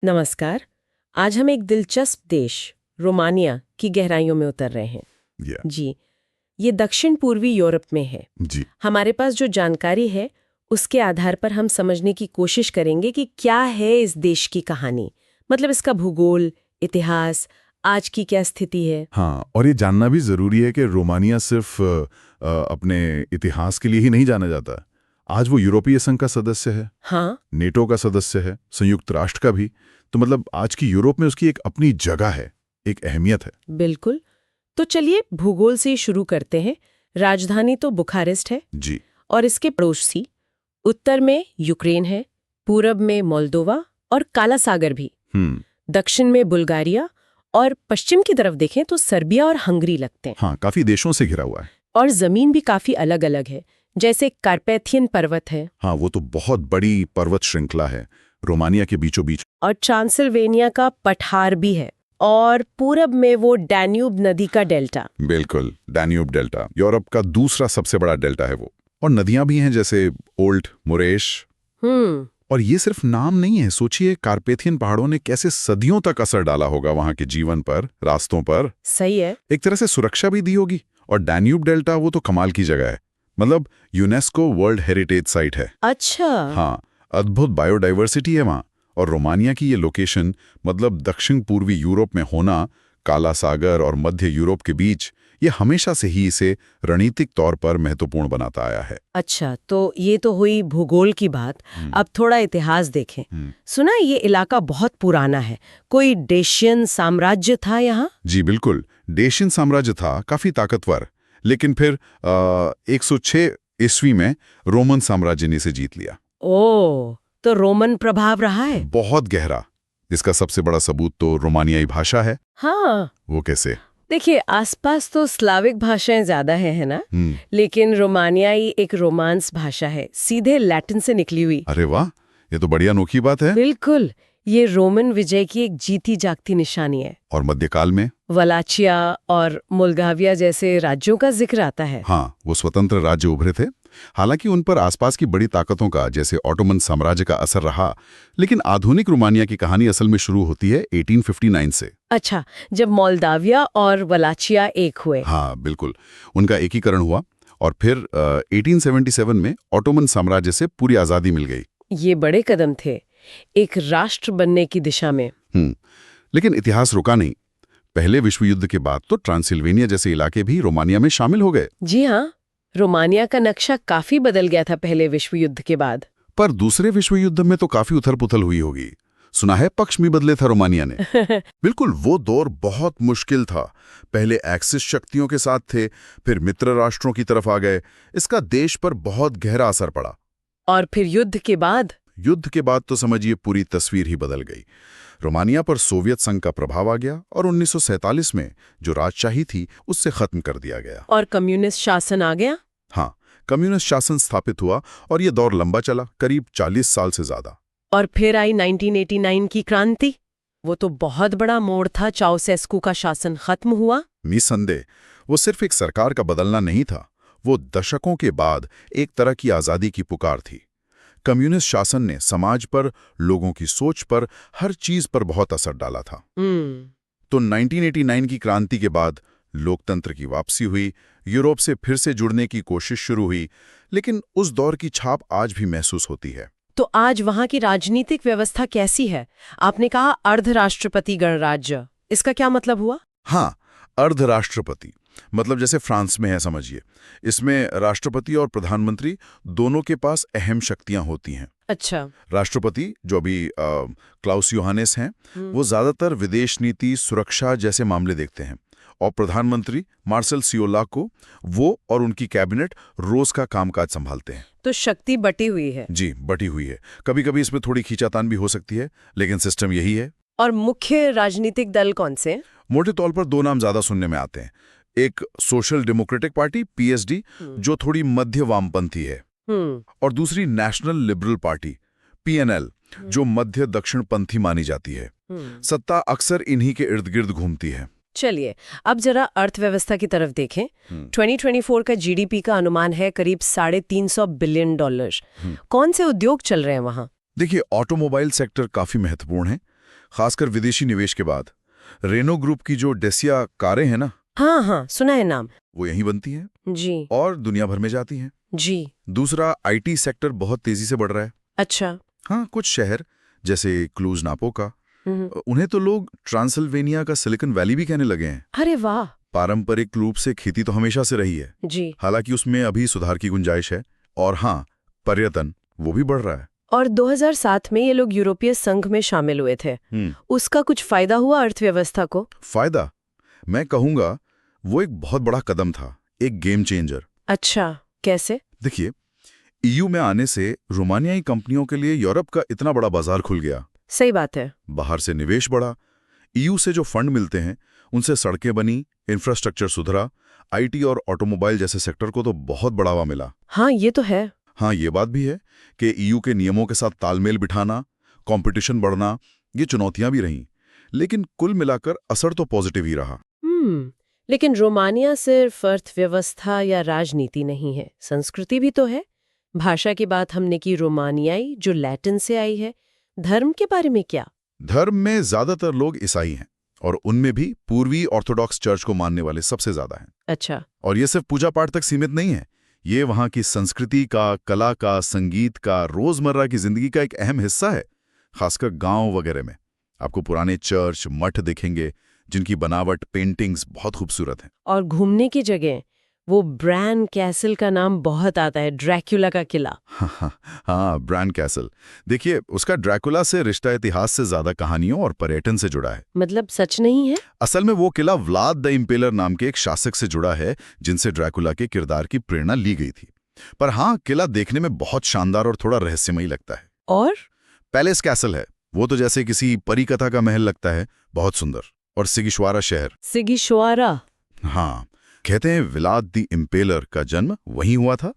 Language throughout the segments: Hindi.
नमस्कार। आज हम एक दिलचस्प देश रोमानिया की गहराइयों में उतर रहे हैं। जी, ये दक्षिण पूर्वी यूरोप में है। जी हमारे पास जो जानकारी है उसके आधार पर हम समझने की कोशिश करेंगे कि क्या है इस देश की कहानी, मतलब इसका भूगोल, इतिहास, आज की क्या स्थिति है। हाँ, और ये जानना भी जरूरी है कि रोमानिया सिर्फ अपने इतिहास के लिए ही नहीं जाना जाता। आज वो यूरोपीय संघ का सदस्य है, हाँ, नेटो का सदस्य है, संयुक्त राष्ट्र का भी। तो मतलब आज की यूरोप में उसकी एक अपनी जगह है, एक अहमियत है। बिल्कुल। तो चलिए भूगोल से ही शुरू करते हैं। राजधानी तो बुखारेस्ट है जी और इसके पड़ोसी उत्तर में यूक्रेन है, पूरब में मोल्दोवा और काला सागर भी, दक्षिण में बुल्गारिया और पश्चिम की तरफ देखें तो सर्बिया और हंगरी लगते हैं। हाँ, काफी देशों से घिरा हुआ है। और जमीन भी काफी अलग अलग है, जैसे कार्पेथियन पर्वत है हाँ, वो तो बहुत बड़ी पर्वत श्रृंखला है रोमानिया के बीचों बीच। और ट्रांसिल्वेनिया का पठार भी है, और पूरब में वो डैन्यूब नदी का डेल्टा। बिल्कुल, डैन्यूब डेल्टा यूरोप का दूसरा सबसे बड़ा डेल्टा है वो। और नदियां भी हैं जैसे ओल्ट, मुरेश। और ये सिर्फ नाम नहीं है, सोचिए कार्पेथियन पहाड़ों ने कैसे सदियों तक असर डाला होगा वहां के जीवन पर, रास्तों पर। सही है। एक तरह से सुरक्षा भी दी होगी। और डैन्यूब डेल्टा वो तो कमाल की जगह है, मतलब यूनेस्को वर्ल्ड हेरिटेज साइट है। अच्छा। हाँ, अद्भुत बायोडाइवर्सिटी है वहां। और रोमानिया की ये लोकेशन, मतलब दक्षिण पूर्वी यूरोप में होना, काला सागर और मध्य यूरोप के बीच, ये हमेशा से ही इसे रणनीतिक तौर पर महत्वपूर्ण बनाता आया है। अच्छा, तो ये तो हुई भूगोल की बात। अब थोड़ा इतिहास देखें। सुना ये इलाका बहुत पुराना है, कोई डेशियन साम्राज्य था यहाँ? जी बिल्कुल, डेशियन साम्राज्य था, काफी ताकतवर। लेकिन फिर 106 ईस्वी में रोमन साम्राज्य ने इसे जीत लिया। ओह, तो रोमन प्रभाव रहा है। बहुत गहरा। इसका सबसे बड़ा सबूत तो रोमानियाई भाषा है। हाँ, वो कैसे? देखिए आसपास तो स्लाविक भाषाएं ज्यादा है ना? लेकिन रोमानियाई एक रोमांस भाषा है, सीधे लैटिन से निकली हुई। अरे वाह, ये तो बड़ी अनोखी बात है। बिल्कुल, ये रोमन विजय की एक जीती जागती निशानी है। और मध्यकाल में वलाचिया और मोल्गाविया जैसे राज्यों का जिक्र आता है। हाँ, वो स्वतंत्र राज्य उभरे थे। हालांकि उन पर आसपास की बड़ी ताकतों का, जैसे ऑटोमन साम्राज्य का असर रहा। लेकिन आधुनिक रोमानिया की कहानी असल में शुरू होती है 1859 से। अच्छा, जब मोल्दाविया और वलाचिया एक हुए। हाँ बिल्कुल, उनका एकीकरण हुआ। और फिर 1877 में ऑटोमन साम्राज्य से पूरी आज़ादी मिल गई। ये बड़े कदम थे एक राष्ट्र बनने की दिशा में। लेकिन इतिहास रुका नहीं। पहले विश्व युद्ध के बाद तो ट्रांसिल्वेनिया जैसे इलाके भी रोमानिया में शामिल हो गए। जी हाँ, रोमानिया का नक्शा काफी बदल गया था पहले विश्व युद्ध के बाद। पर दूसरे विश्व युद्ध में तो काफी उथल पुथल हुई होगी। सुना है पक्ष भी बदले था रोमानिया ने। बिल्कुल, वो दौर बहुत मुश्किल था। पहले एक्सिस शक्तियों के साथ थे, फिर मित्र राष्ट्रों की तरफ आ गए। इसका देश पर बहुत गहरा असर पड़ा। और फिर युद्ध के बाद? युद्ध के बाद तो समझिए पूरी तस्वीर ही बदल गई। रोमानिया पर सोवियत संघ का प्रभाव आ गया और 1947 में जो राजशाही थी उससे खत्म कर दिया गया। और कम्युनिस्ट शासन आ गया? हाँ, कम्युनिस्ट शासन स्थापित हुआ और ये दौर लंबा चला, करीब 40 साल से ज्यादा। और फिर आई 1989 की क्रांति। वो तो बहुत बड़ा मोड़ था, चाउसेस्कू का शासन खत्म हुआ। निसंदेह, वो सिर्फ एक सरकार का बदलना नहीं था, वो दशकों के बाद एक तरह की आजादी की पुकार थी। कम्युनिस्ट शासन ने समाज पर, लोगों की सोच पर, हर चीज पर बहुत असर डाला था। तो 1989 की क्रांति के बाद लोकतंत्र की वापसी हुई, यूरोप से फिर से जुड़ने की कोशिश शुरू हुई। लेकिन उस दौर की छाप आज भी महसूस होती है। तो आज वहां की राजनीतिक व्यवस्था कैसी है? आपने कहा अर्धराष्ट्रपति गणराज्य, इसका क्या मतलब हुआ? हाँ, अर्धराष्ट्रपति मतलब जैसे फ्रांस में है समझिए। इसमें राष्ट्रपति और प्रधानमंत्री दोनों के पास अहम शक्तियां होती हैं। अच्छा। राष्ट्रपति जो अभी क्लाउस योहानेस हैं, वो ज्यादातर विदेश नीति, सुरक्षा जैसे मामले देखते हैं। और प्रधानमंत्री मार्शल सियोलाको, वो और उनकी कैबिनेट रोज का कामकाज संभालते हैं। तो शक्ति बटी हुई है। जी, बटी हुई है। कभी कभी इसमें थोड़ी खींचातान भी हो सकती है, लेकिन सिस्टम यही है। और मुख्य राजनीतिक दल कौन से? मोटे तौर पर दो नाम ज्यादा सुनने में आते हैं। एक सोशल डेमोक्रेटिक पार्टी पीएसडी, जो थोड़ी मध्य वामपंथी है। और दूसरी नेशनल लिबरल पार्टी पीएनएल, जो मध्य दक्षिणपंथी मानी जाती है। सत्ता अक्सर इन्हीं के इर्द गिर्द घूमती है। चलिए अब जरा अर्थव्यवस्था की तरफ देखें। 2024 का जीडीपी का अनुमान है करीब $350 बिलियन। कौन से उद्योग चल रहे हैं वहां? देखिए, ऑटोमोबाइल सेक्टर काफी महत्वपूर्ण है। खासकर विदेशी निवेश के बाद। रेनो ग्रुप की जो डेसिया कारें हैं ना, हाँ हाँ, सुना है नाम। वो यहीं बनती हैं जी और दुनिया भर में जाती हैं। जी। दूसरा, आईटी सेक्टर बहुत तेजी से बढ़ रहा है। अच्छा। हाँ, कुछ शहर जैसे क्लूज नापोका, उन्हें तो लोग ट्रांसिल्वेनिया का सिलिकॉन वैली भी कहने लगे हैं। अरे वाह। पारंपरिक रूप से खेती तो हमेशा से रही है जी। हालांकि उसमें अभी सुधार की गुंजाइश है। और हाँ, पर्यटन वो भी बढ़ रहा है। और 2007 में ये लोग यूरोपीय संघ में शामिल हुए थे। उसका कुछ फायदा हुआ अर्थव्यवस्था को? फायदा, मैं कहूंगा वो एक बहुत बड़ा कदम था, एक गेम चेंजर। अच्छा, कैसे? देखिए, ईयू में आने से रोमानियाई कंपनियों के लिए यूरोप का इतना बड़ा बाजार खुल गया। सही बात है। बाहर से निवेश बढ़ा, ईयू से जो फंड मिलते हैं उनसे सड़कें बनी, इंफ्रास्ट्रक्चर सुधरा, आईटी और ऑटोमोबाइल जैसे सेक्टर को तो बहुत बढ़ावा मिला। हाँ, ये तो है। हाँ, ये बात भी है कि ईयू के नियमों के साथ तालमेल बिठाना, कंपटीशन बढ़ना, ये चुनौतियां भी रहीं, लेकिन कुल मिलाकर असर तो पॉजिटिव ही रहा। लेकिन रोमानिया सिर्फ अर्थव्यवस्था या राजनीति नहीं है, संस्कृति भी तो है। भाषा की बात हमने की, रोमानियाई जो लैटिन से आई है। धर्म के बारे में क्या? धर्म में ज्यादातर लोग ईसाई हैं और उनमें भी पूर्वी ऑर्थोडॉक्स चर्च को मानने वाले सबसे ज्यादा हैं। अच्छा। और ये सिर्फ पूजा पाठ तक सीमित नहीं है, ये वहाँ की संस्कृति का, कला का, संगीत का, रोजमर्रा की जिंदगी का एक अहम हिस्सा है। खासकर गांव वगैरह में आपको पुराने चर्च, मठ दिखेंगे जिनकी बनावट, पेंटिंग्स बहुत खूबसूरत हैं। और घूमने की जगह, वो ब्रैन कैसल का नाम बहुत आता है, ड्रैकुला का किला। हाँ, ब्रैन कैसल। देखिए, उसका ड्रैकुला से रिश्ता इतिहास से ज्यादा कहानियों और पर्यटन से जुड़ा है। मतलब सच नहीं है? असल में वो किला व्लाद द इम्पेलर नाम के एक शासक से जुड़ा है जिनसे ड्रैकुला के किरदार की प्रेरणा ली गई थी। पर हाँ, किला देखने में बहुत शानदार और थोड़ा रहस्यमयी लगता है। और पैलेस कैसल है, वो तो जैसे किसी परी कथा का महल लगता है, बहुत सुंदर। और सिगिशवारा शहर। सिगिशवारा? हाँ, कहते हैं व्लाद द इम्पेलर का जन्म वहीं हुआ था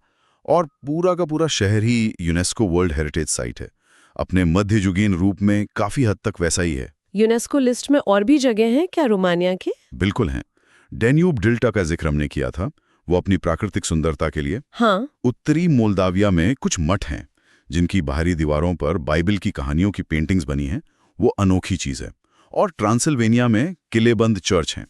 और पूरा का पूरा शहर ही यूनेस्को वर्ल्ड हेरिटेज साइट है। अपने मध्ययुगीन रूप में काफी हद तक वैसा ही है। यूनेस्को लिस्ट में और भी जगह हैं क्या रोमानिया की? बिल्कुल हैं। डैन्यूब डेल्टा का जिक्र हमने किया था, वो अपनी प्राकृतिक सुंदरता के लिए। हाँ। उत्तरी मोल्दाविया में कुछ मठ हैं जिनकी बाहरी दीवारों पर बाइबल की कहानियों की पेंटिंग्स बनी हैं, वो अनोखी चीज है। और ट्रांसिल्वेनिया में किलेबंद चर्च हैं।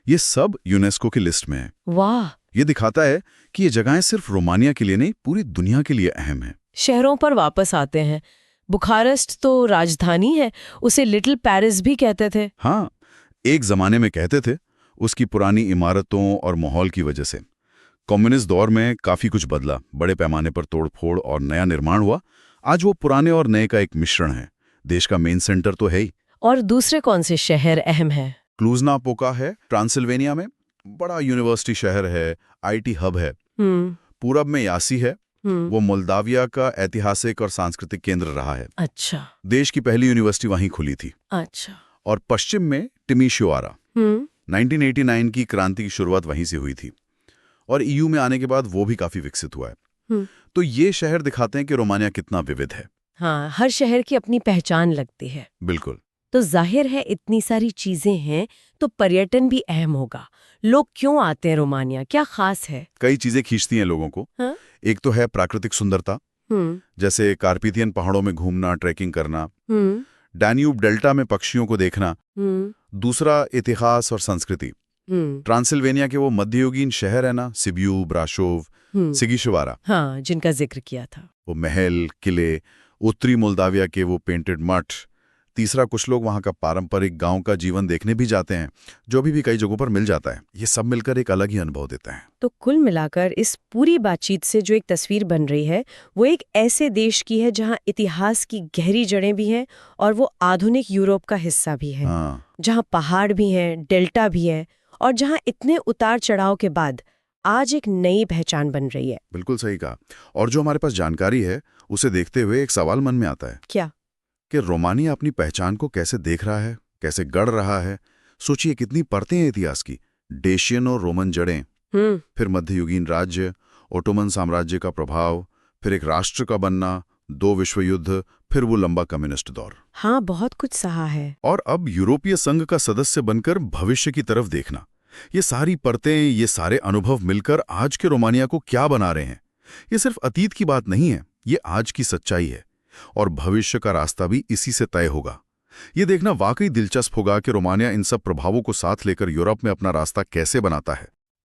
ये सब यूनेस्को की लिस्ट में है। वाह। ये दिखाता है कि ये जगहें सिर्फ रोमानिया के लिए नहीं, पूरी दुनिया के लिए अहम है। शहरों पर वापस आते हैं। बुखारेस्ट तो राजधानी है, उसे लिटिल पेरिस भी कहते थे। हाँ, एक जमाने में कहते थे, उसकी पुरानी इमारतों और माहौल की वजह से। कम्युनिस्ट दौर में काफी कुछ बदला, बड़े पैमाने पर तोड़फोड़ और नया निर्माण हुआ। आज वो पुराने और नए का एक मिश्रण है। देश का मेन सेंटर तो है ही। और दूसरे कौन से शहर अहम है? क्लूज-नापोका है ट्रांसिल्वेनिया में, बड़ा यूनिवर्सिटी शहर है, आईटी हब है। पूरब में यासी है, वो मोल्दाविया का ऐतिहासिक और सांस्कृतिक केंद्र रहा है। अच्छा। देश की पहली यूनिवर्सिटी वहीं खुली थी। अच्छा। और पश्चिम में टिमिशोआरा, 1989 की क्रांति की शुरुआत वहीं से हुई थी और ईयू में आने के बाद वो भी काफी विकसित हुआ है। तो ये शहर दिखाते हैं कि रोमानिया कितना विविध है। हाँ, हर शहर की अपनी पहचान लगती है। बिल्कुल। तो जाहिर है इतनी सारी चीजें हैं तो पर्यटन भी अहम होगा। लोग क्यों आते हैं रोमानिया, क्या खास है? कई चीजें खींचती हैं लोगों को। हाँ? एक तो है प्राकृतिक सुंदरता, जैसे कार्पेथियन पहाड़ों में घूमना, ट्रैकिंग करना, डैन्यूब डेल्टा में पक्षियों को देखना। दूसरा, इतिहास और संस्कृति। ट्रांसिल्वेनिया के वो मध्ययुगीन शहर है ना, सिबियू, ब्राशोव, सिगिशवारा, हाँ, जिनका जिक्र किया था, वो महल, किले। उत्तरी मोल्दाविया के वो पेंटेड मठ। तीसरा, कुछ लोग वहाँ का पारंपरिक गांव का जीवन देखने भी जाते हैं, जो भी कई जगहों पर मिल जाता है। ये सब मिलकर एक अलग ही अनुभव देता है। तो कुल मिलाकर इस पूरी बातचीत से जो एक तस्वीर बन रही है वो एक ऐसे देश की है जहाँ इतिहास की गहरी जड़ें भी हैं और वो आधुनिक यूरोप का हिस्सा भी है। जहाँ पहाड़ भी हैं, डेल्टा भी है और जहाँ इतने उतार चढ़ाव के बाद आज एक नई पहचान बन रही है। बिल्कुल सही कहा। और जो हमारे पास जानकारी है उसे देखते हुए एक सवाल मन में आता है। क्या? कि रोमानिया अपनी पहचान को कैसे देख रहा है, कैसे गढ़ रहा है। सोचिए कितनी परतें हैं इतिहास की। डेशियन और रोमन जड़ें, फिर मध्ययुगीन राज्य, ओटोमन साम्राज्य का प्रभाव, फिर एक राष्ट्र का बनना, 2 विश्व युद्ध, फिर वो लंबा कम्युनिस्ट दौर। हाँ, बहुत कुछ सहा है। और अब यूरोपीय संघ का सदस्य बनकर भविष्य की तरफ देखना। ये सारी परतें, ये सारे अनुभव मिलकर आज के रोमानिया को क्या बना रहे हैं। ये सिर्फ अतीत की बात नहीं है, ये आज की सच्चाई है और भविष्य का रास्ता भी इसी से तय होगा। ये देखना वाकई दिलचस्प होगा कि रोमानिया इन सब प्रभावों को साथ लेकर यूरोप में अपना रास्ता कैसे बनाता है।